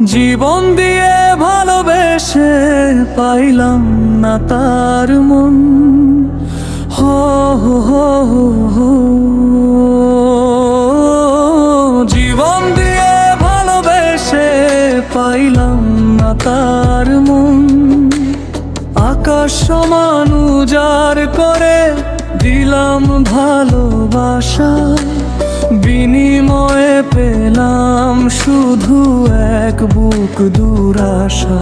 জীবন দিয়ে ভালোবেসে পাইলাম না তার মন। হো হো হো হো হো। জীবন দিয়ে ভালোবেসে পাইলাম না তার মন। আকাশ সমান উজাড় করে দিলাম ভালোবাসা, বিনিময়ে পেলাম শুধু এক বুক দুরাশা।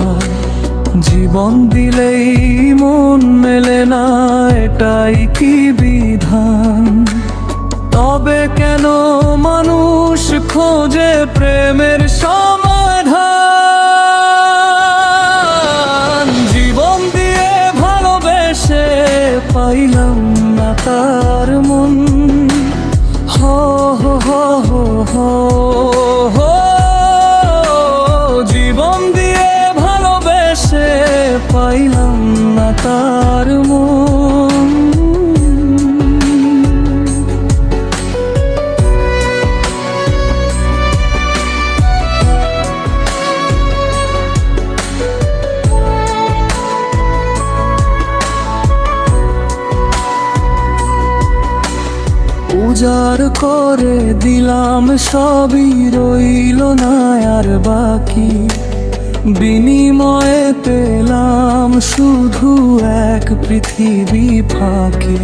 জীবন দিলেই মন মেলে না, এটাই কি বিধান? তবে কেন মানুষ খোঁজে প্রেমের সমাধান? জীবন দিয়ে ভালোবেসে পাইলাম না তার মন। হো হো হো হো হো হো। জীবন দিয়ে ভালোবেসে পাইলাম না তার মন। উজাড় করে দিলাম সবই, রইল না আর বাকি। বিনিময়ে পেলাম শুধু এক পৃথিবী ফাঁকি।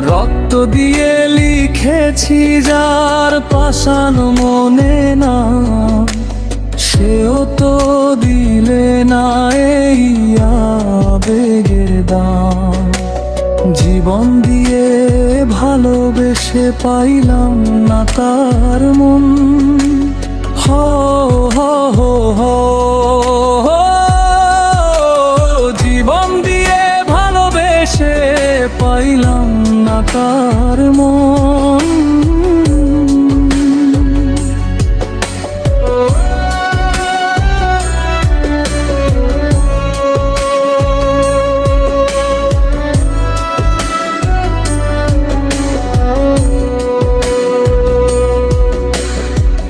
রক্ত দিয়ে লিখেছি যার পাষাণ মনে না, সেও তো দিলে না এই আবেগের দাম। জীবন দিয়ে ভালোবেসে পাইলাম না তার মন। হো হো হো হো হো। জীবন দিয়ে ভালোবেসে পাইলাম না তার মন।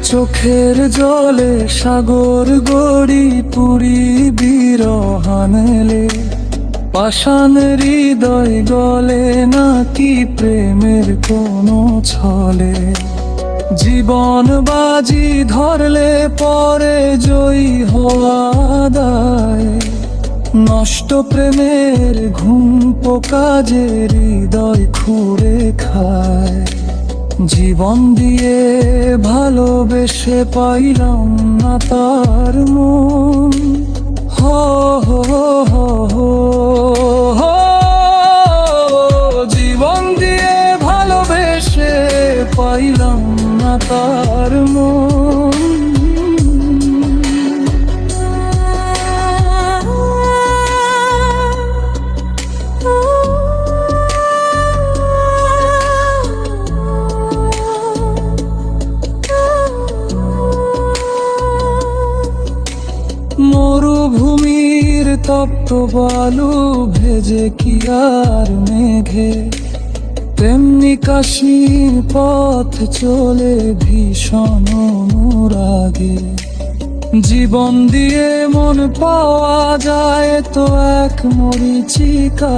চোখের জলে সাগর গড়ি পুরি বিরহানলে। পাষাণ হৃদয় গলে নাকি প্রেমের কোনো ছলে। জীবন বাজি ধরলে পরে জয়ী হওয়া দায়। নষ্ট প্রেমের ঘুম পোকা যে হৃদয় খুঁড়ে খায়। জীবন দিয়ে ভালোবেসে পাইলাম না তার মন। হো হো হো হো হো। জীবন দিয়ে ভালোবেসে পাইলাম না তার মন। মরুভূমির তপ্ত বালু ভেজে কি আর মেঘে, তেমনি কাশির পথ চলে ভীষণ অনুরাগে। জীবন দিয়ে মন পাওয়া যায় তো এক মরীচিকা।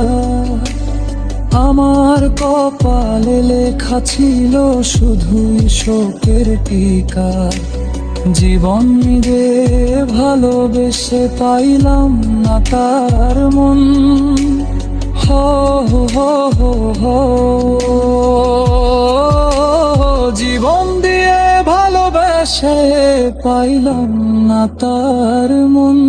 আমার কপালে লেখা ছিল শুধুই শোকের টিকা। জীবন দিয়ে ভালোবেসে পাইলাম না তার মন। হো হো হো হো। জীবন দিয়ে ভালোবেসে পাইলাম না তার মন।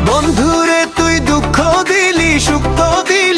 বন্ধুরে তুই দুঃখ দিলি, সুখ তো দিলি।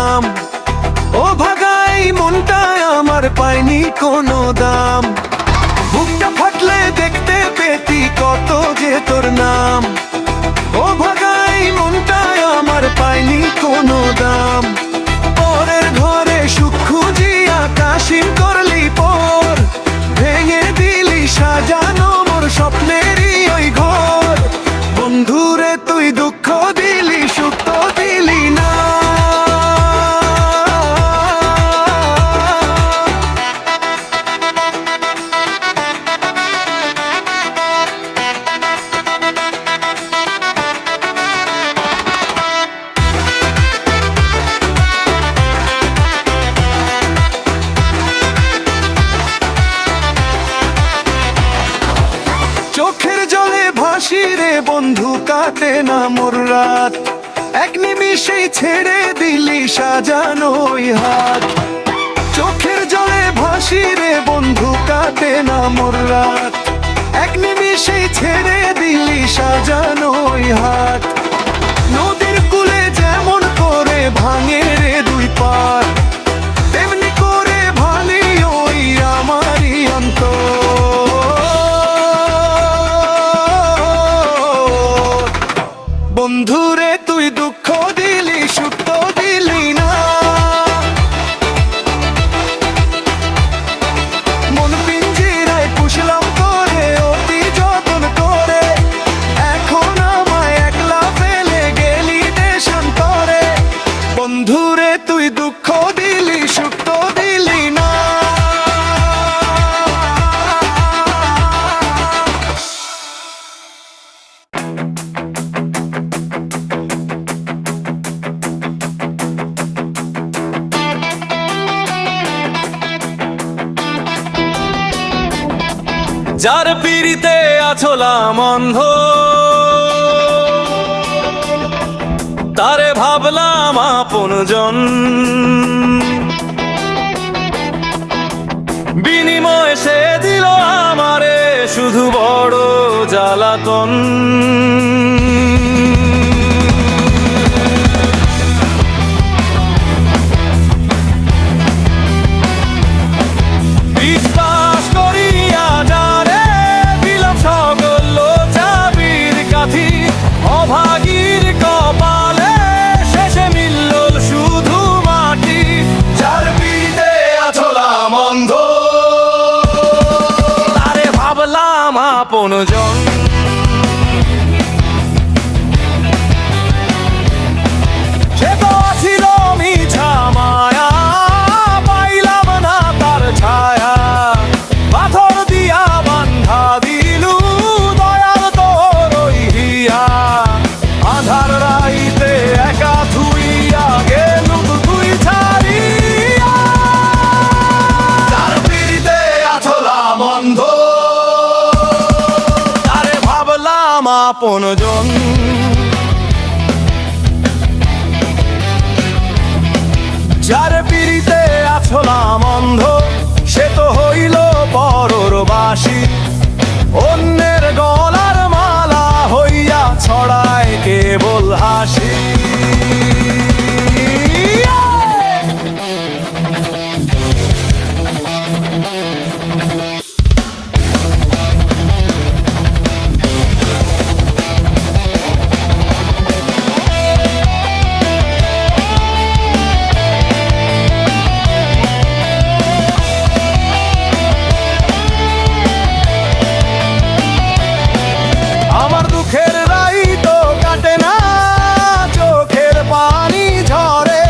নাম। ও ভাগাই মনটায় আমার পায়নি কোনো দাম। বুকটা ফাটলে দেখতে পেতি কত যে তোর নাম। ও ভাগাই মনটায় আমার পায়নি কোনো দাম। পরের ঘরে সুখ খুঁজিয়া কাশিম করলি পর, ভেঙে দিলি সাজানো মোর স্বপ্নেরই ওই ঘর। বন্ধুরে তুই দুঃখ দিলি সুখ তো দিলি না। চোখের জলে ভাসি রে বন্ধু, কাটে না মোর রাত। এক নিমিষেই ছেড়ে দিলি সাজানো ওই হাত। চোখের জলে ভাসি রে বন্ধু, কাটে না মোর রাত। এক নিমিষেই ছেড়ে দিলি সাজানো ওই হাত। নদীর কূলে যেমন করে ভাঙে রে দুই পার, তেমনি করে ভালি ওই আমারই অন্তর। বন্ধুরে তুই দুঃখ দিলি সুখ তো দিলি না। মন পিঞ্জিরায় পুষলাম করে অতি যতন করে, এখন আমায় একলা ফেলে গেলি দেশান্তরে। বন্ধুরে তুই দুঃখ দিলি সুখ তো দিলি না। যার পিড়িতে আছলাম অন্ধ, তারে ভাবলাম আপনজন। বিনিময়ে সে দিল আমারে শুধু বড় জ্বালাতন। বিশ্বাস করিয়া যারে দিলাম সকল চাবির কাঠি, অভাগীর কপালে শেষে মিলল শুধু মাটি। যার পিড়িতে আছলাম অন্ধ, তারে ভাবলাম আপনজন। সে তো ছিল মিছা মায়া, পাইলাম না তার ছায়া। পাথর দিয়া বান্ধা দিলু দয়াল তোর ওই হিয়া। আধার রাইতে একা থুইয়া গেলু তুই ছাড়িয়া। তার পিড়িতে আছলাম অন্ধ, তারে ভাবলাম আপনজন। যার পিড়িতে আছলাম অন্ধ, সে তো হইল পরবাসী। অন্যের গলার মালা হইয়া ছড়ায় কেবল হাসি। আমার দুঃখের রাই তো কাটে না, চোখের পানি ঝরে।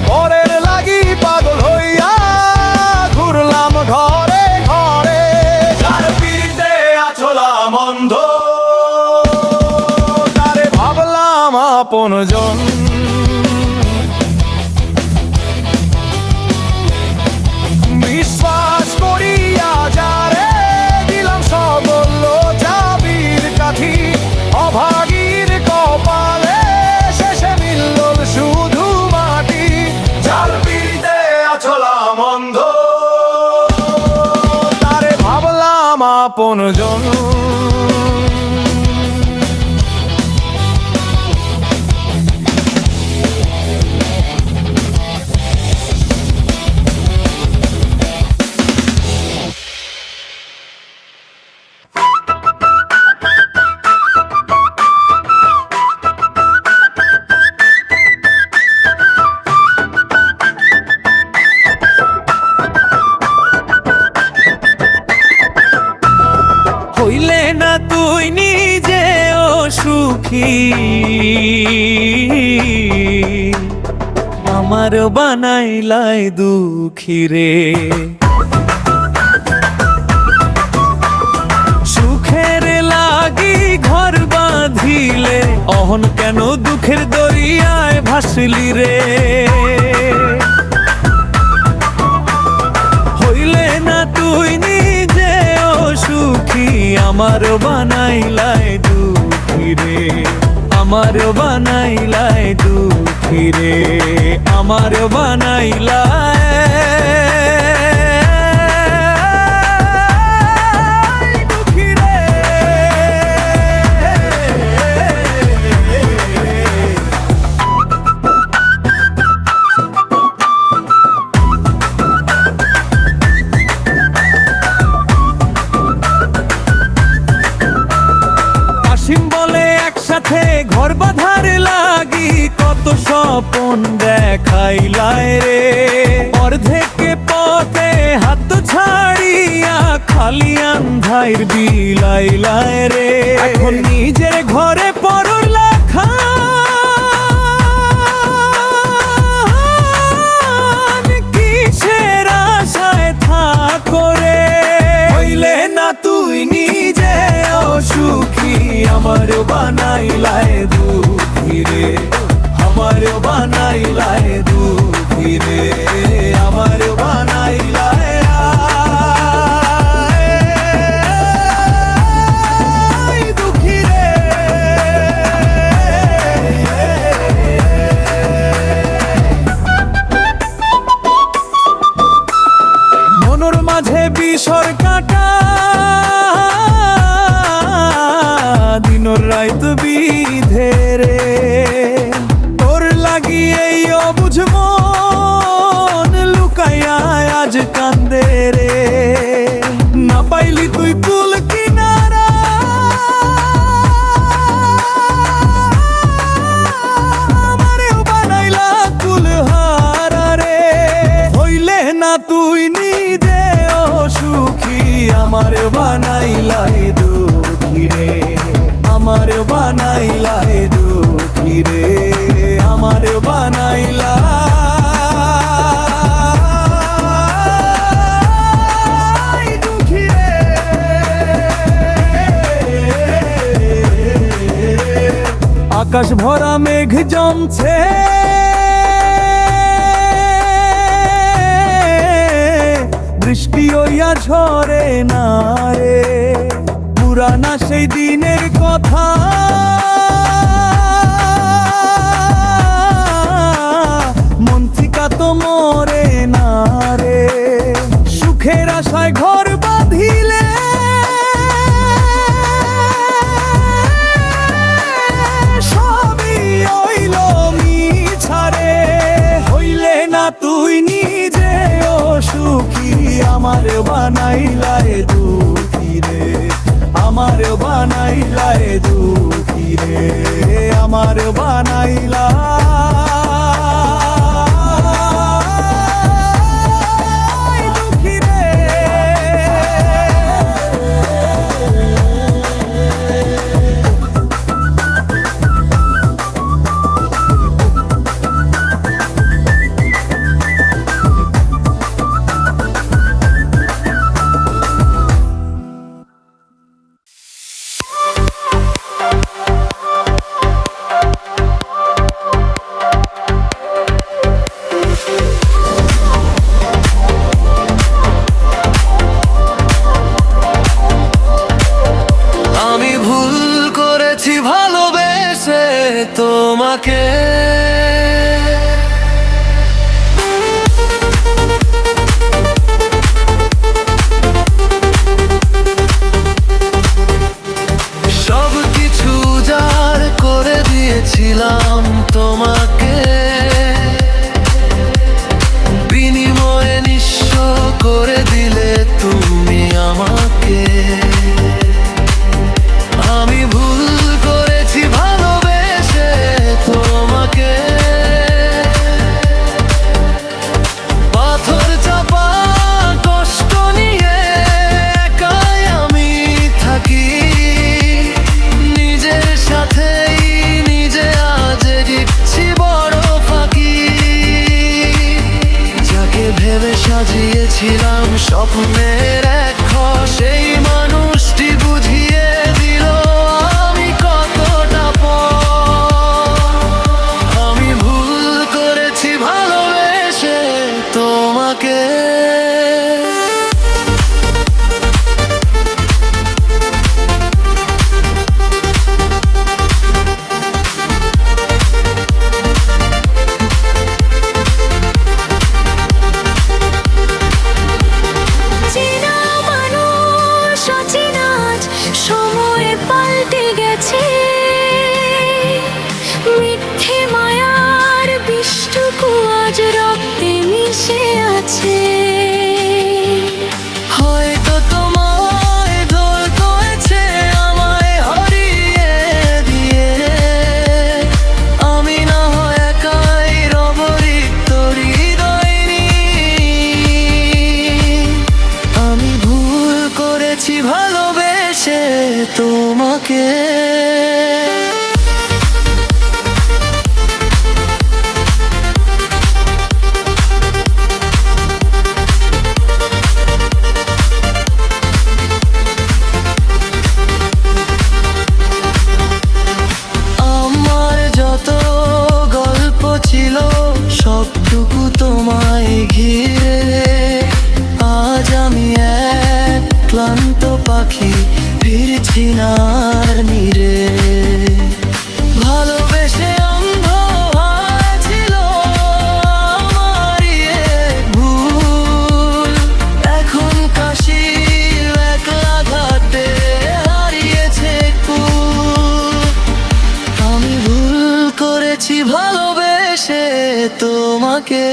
পরের লাগি পাগল হইয়া ঘুরলাম ঘরে ঘরে। যার পিড়িতে আছলাম অন্ধ, তারে ভাবলাম আপনজন। বিশ্বাস করিয়া যারে দিলাম সকল চাবির কাঠি, অভাগীর কপালে শেষে মিলল শুধু মাটি। যার পিড়িতে আছলাম অন্ধ, তারে ভাবলাম আপনজন। সুখী আমার বানাইলাই দুঃখী রে। সুখের লাগি ঘর বাঁধিলে অহন কেন দুঃখের দরিয়ায় ভাসলি রে। হইলে না তুই নিজেও সুখী আমার বানাইলাই দুঃখী রে। আমার বানাইলাই দুঃখী রে। আমার বানাইলাই দুঃখী রে। কাশিম বলে একসাথে ঘর বাঁধার লাগি কত স্বপন দেখাইলায় রে। অর্ধেকে পথে হাত ছাড়িয়া খালি আন্ধাইর বিলাইলায় রে। এখন নিজের ঘরে পরর লেখা কিসের আশায় থাকো রে। হইলে না তুই নিজে সুখী আমার বানাইলাই দুঃখী রে। আমার বানাইলাই দুঃখী রে। আমার বানাইলাই দুঃখী রে। মনের মাঝে বিষর কাটা দিনর রাত বিধে রে। তোর লাগি এই অবুঝ মন লুকাইয়া আজ কান্দে রে। না পাইলি তুই কুল কিনারা আমারেও বানাইলা কুলহারা রে। হইলে না তুই নিজেও সুখী আমার বানাইলাই দুঃখী রে। আমার বানাইলাই দুঃখী রে। আমার বানাইলাই দুঃখী রে। আকাশ ভরা মেঘ জমছে বৃষ্টি হইয়া ঝরে না রে। পুরানা সেই দিনের কথা মন থিকা তো মরে না রে। সুখের আশায় ঘর বাঁধিলে সবই হইল মিছা রে। হইলে না তুই নিজেও সুখী আমার বানাইলাই দুঃখী রে। আমার বানাইলাই দুঃখী রে। আমার বানাইলাই দুঃখী রে। সাজিয়েছিলাম স্বপ্নের এক ঘর, সেই মানুষটি বুঝিয়ে দিল আমি কতটা পর। আমি ভুল করেছি ভালোবেসে তোমাকে। সময় পাল্টে গেছে, মিথ্যে মায়ার বিষটুকু আজ রক্তে মিশে আছে। হয়তো তোমায় ধরতে হয়েছে আমায় হারিয়ে দিয়ে, আমি না হয় একাই রব রিক্ত হৃদয় নিয়ে। আমি ভুল করেছি ভালোবেসে তোমাকে। আমার যত গল্প ছিল সবটুকু তোমায় ঘিরে, আজ আমি এক ক্লান্ত পাখি ফিরছি না আর নিরে। ভালোবেসে অন্ধ হয়েছিল আমারই এক ভুল, এখন কাশি একলা ঘাটে হারিয়েছে কুল। আমি ভুল করেছি ভালোবেসে তোমাকে।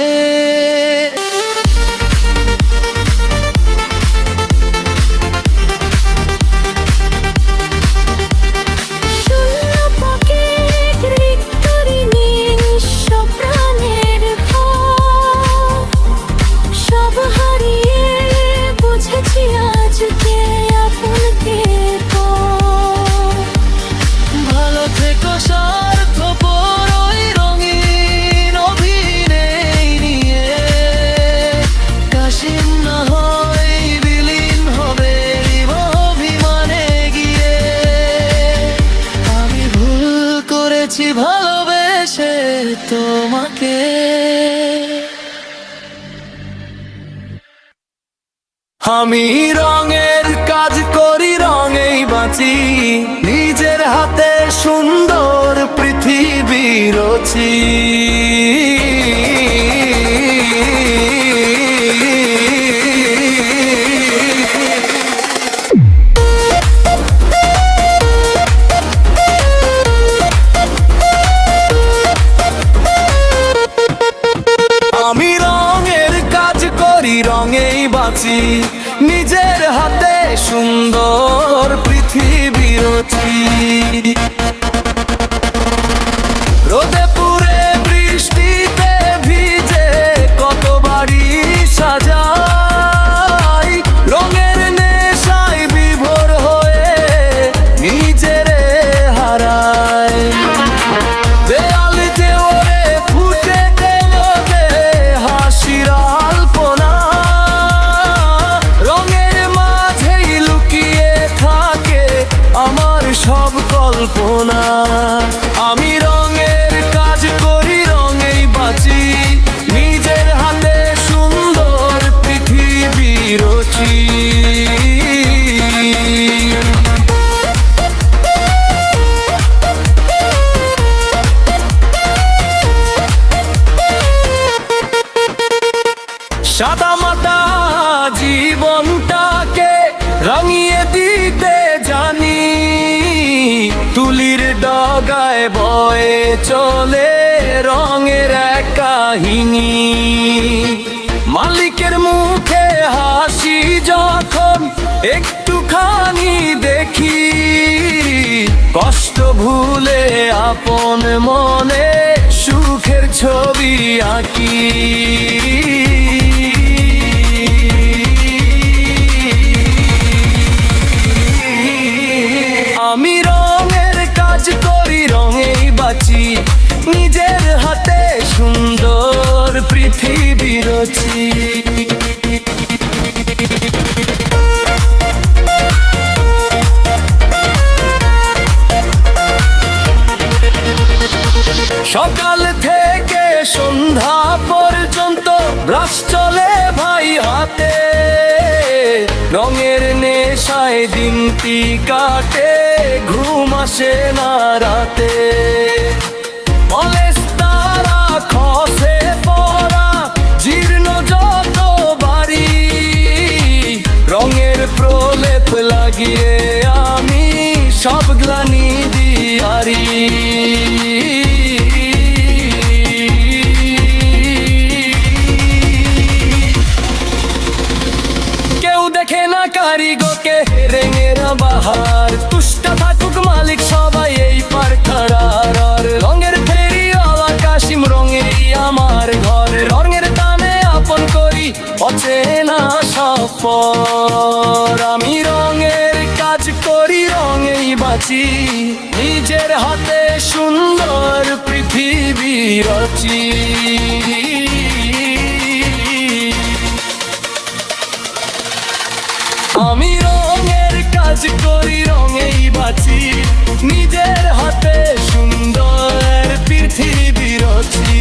ভালোবেসে তোমাকে। আমি রঙের কাজ করি রঙেই বাঁচি, নিজের হাতে সুন্দর পৃথিবী রচি। আমি রঙের কাজ করি রঙেই বাঁচি, নিজের হাতে সুন্দর পৃথিবী রচি। রোদে পুড়ে বৃষ্টিতে ভিজে কতবারই সাজাই, রঙের নেশায় বিভোর হয়ে নিজেরে হারাই। দেয়াল দেওয়ালে ফুটে দেবে হাসির আলপনা, রঙের মাঝেই লুকিয়ে থাকে আমার সব কল্পনা। আমি রঙের কাজ করি রঙেই বাঁচি, নিজের হাতে সুন্দর পৃথিবী রচি। সাদামাটা জীবনটাকে রাঙিয়ে দিতে জানি, তুলির ডগায় বয়ে চলে রঙের এক কাহিনী। মালিকের মুখে হাসি যখন একটুখানি দেখি, কষ্ট ভুলে আপন মনে সুখের ছবি আঁকি। আমি রঙের কাজ করি রঙেই বাঁচি, নিজের হাতে সুন্দর পৃথিবী রচি। ব্রাশ চলে ভাই হাতে, রঙের নেশায় দিনটি কাটে, ঘুম আসে না রাতে। পলেস্তারা খসে পড়া জীর্ণ যত বাড়ি, রঙের প্রলেপ লাগিয়ে আমি সব গ্লানি দিয়ারি। কেউ দেখে না কারিগরকে রেঙের বাহার, তুষ্টা থাকুক মালিক সবাই এই পার খাড়ার। রঙের ফেরিওয়ালা কাশিম রঙেরই আমার ঘর, রঙের টানে আপন করি অচেনা সফর। আমি রঙের কাজ করি রঙেই বাঁচি, নিজের হাতে সুন্দর পৃথিবী রচি। আমি রঙের কাজ করি রঙেই বাঁচি, নিজের হাতে সুন্দর পৃথিবী রচি।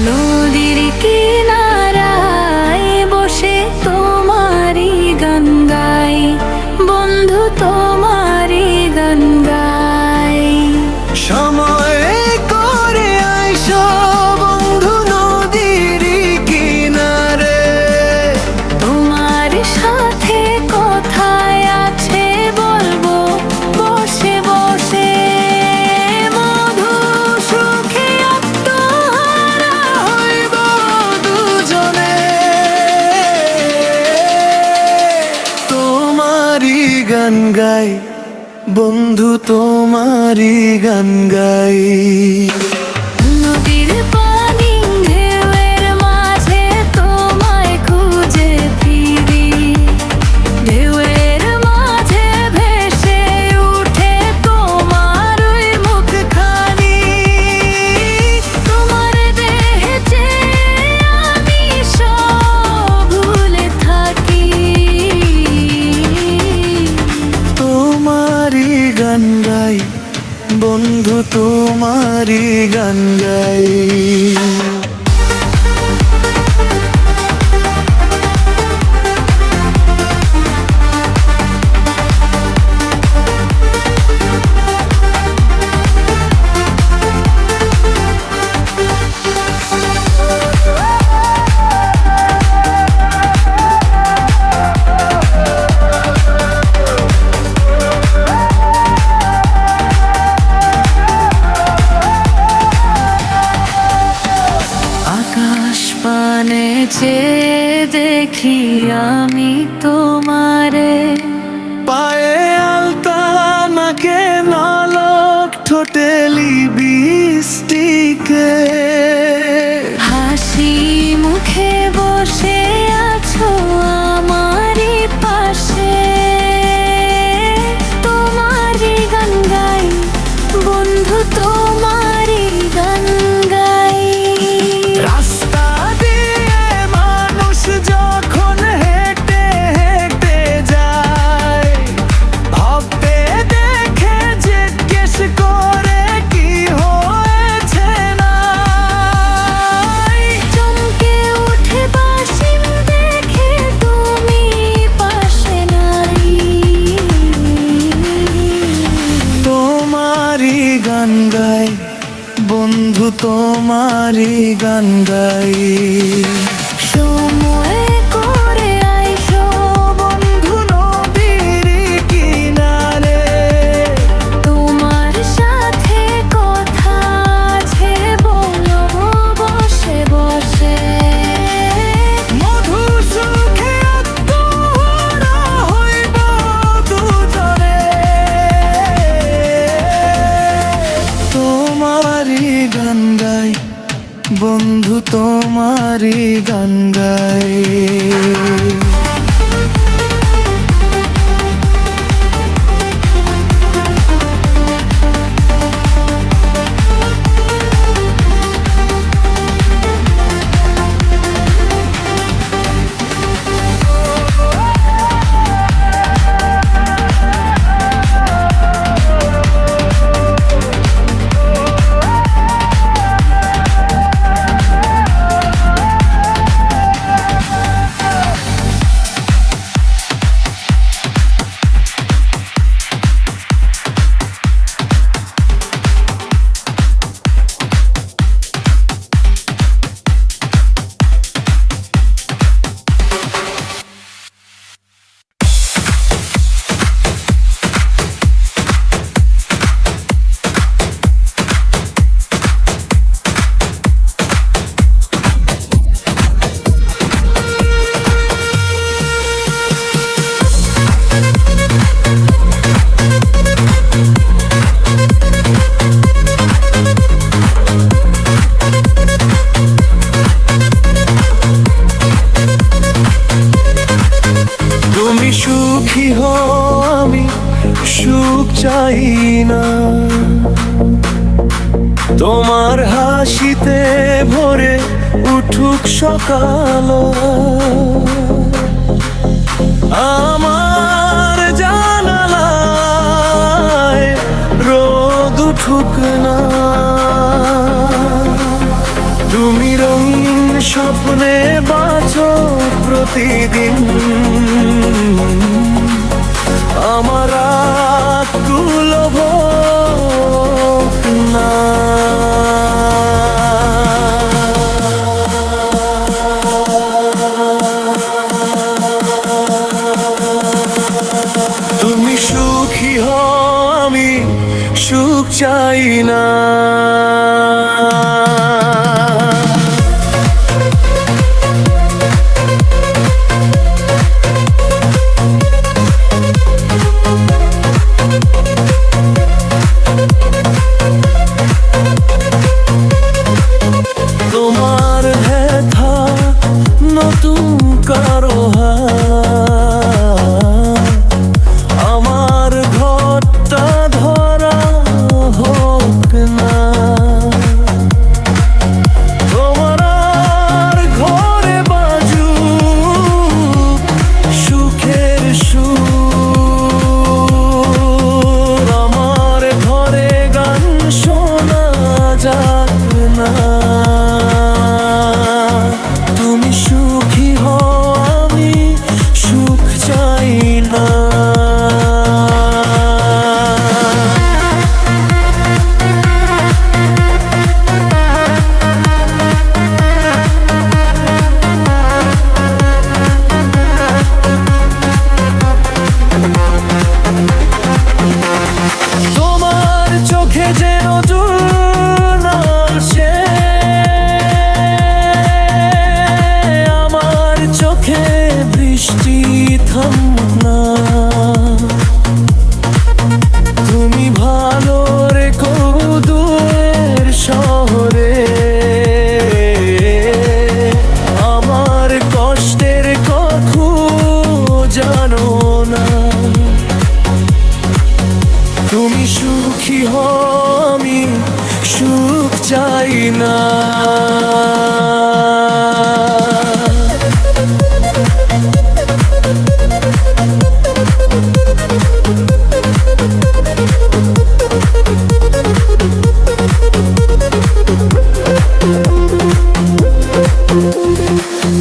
নদীর কিনারায় বসে তোমারই গান গাই, বন্ধু তোমারই গান গাই। সময় করে আইসো বন্ধু নদীর কিনারে, তোমার সাথে কথায় আছে বলবো বসে বসে। মধু সুখে আত্মহারা হইব দুজনে। তোমারই গান গাই বন্ধু, তোমারই গান গাই। নদীর পানি ঢেউয়ের মাঝে তোমায় খুঁজে ফিরি, ঢেউয়ের মাঝে ভেসে উঠে তোমার ওই মুখখানি। তোমার দেহে চেয়ে আমি সব ভুলে থাকি। তোমারই গান গাই বন্ধু, তোমারই গান গাই। আকাশ পানে চেয়ে দেখি আমি তোমারে, পায়ে আলতা নাকে নলক ঠোঁটে লিপস্টিকে, হাসি মুখে বসে আছো আমারই পাশে। তোমারই গান গাই বন্ধু, তোমারই গান গাই। রাস্তা দিয়ে মানুষ যখন হেঁটে হেঁটে যায়, ভাবতে দেখে জিজ্ঞেস করে কি হয়েছে না। চমকে উঠে বাসিম দেখে তুমি পাশে নাই। তোমারই গান গাই বন্ধু, তোমারই গান গাই। সময় করে আইসো বন্ধু নদীর কিনারে, তোমার সাথে কথা আছে বলো বসে বসে। মধু যায়। তুমি সুখী হও, আমি সুখ চাই না। তোমার হাসিতে ভরে উঠুক সকাল, আমার জানালায় রোদ উঠুক না। তুমি রঙিন স্বপ্নে বাঁচো প্রতিদিন, আমার আকুল হোক না। তুমি সুখী হও, আমি সুখ চাই না। তোমার ব্যথা নতুন কারো হাত, আমার ঘরটা ধরা হোক না। তোমার আর ঘরে বাজুক সুখের সুর, আমার ঘরে গান শোনা যাক না। তুমি সুখী হও, আমি সুখ চাই না। তোমার চোখে যে নজর আসে, আমার চোখে বৃষ্টি থামুক না। তুমি ভালো রেখো দূরের শহরে, আমার কষ্টের কথা জানো না। তুমি সুখী হও, আমি সুখ চাই না।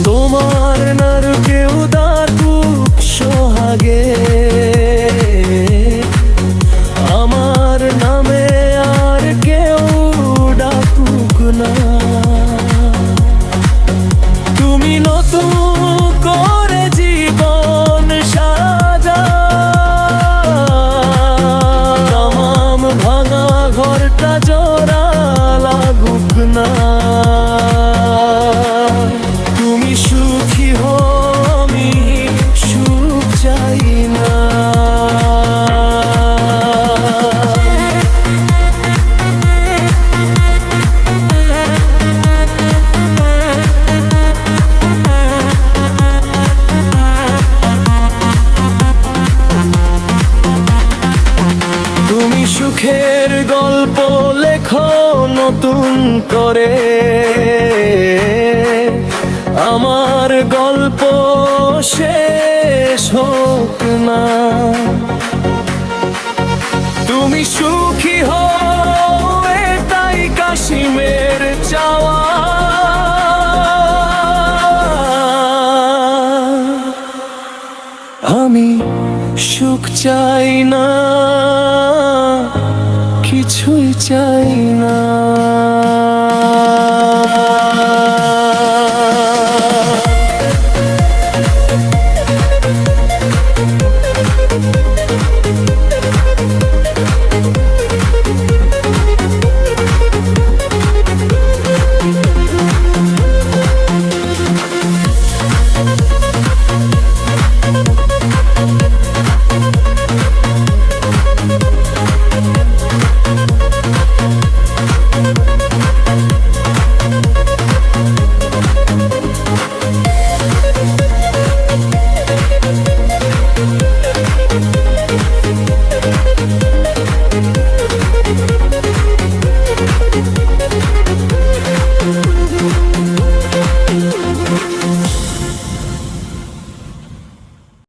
তোমার নার কেউ ডাকুক সোহাগে, আমার নামে আর কেউ ডাকুক না। তুমি নতুন করে জীবন সাজাও, তামাম ভাঙা ঘরটা জোড়া লাগুক না। তুমি সুখী হও, আমি সুখ চাই করে আমার গল্প শেষ হোক না। তুমি সুখী হও এটাই কাশিমের চাওয়া। আমি সুখ চাই না, কিছুই চাই না।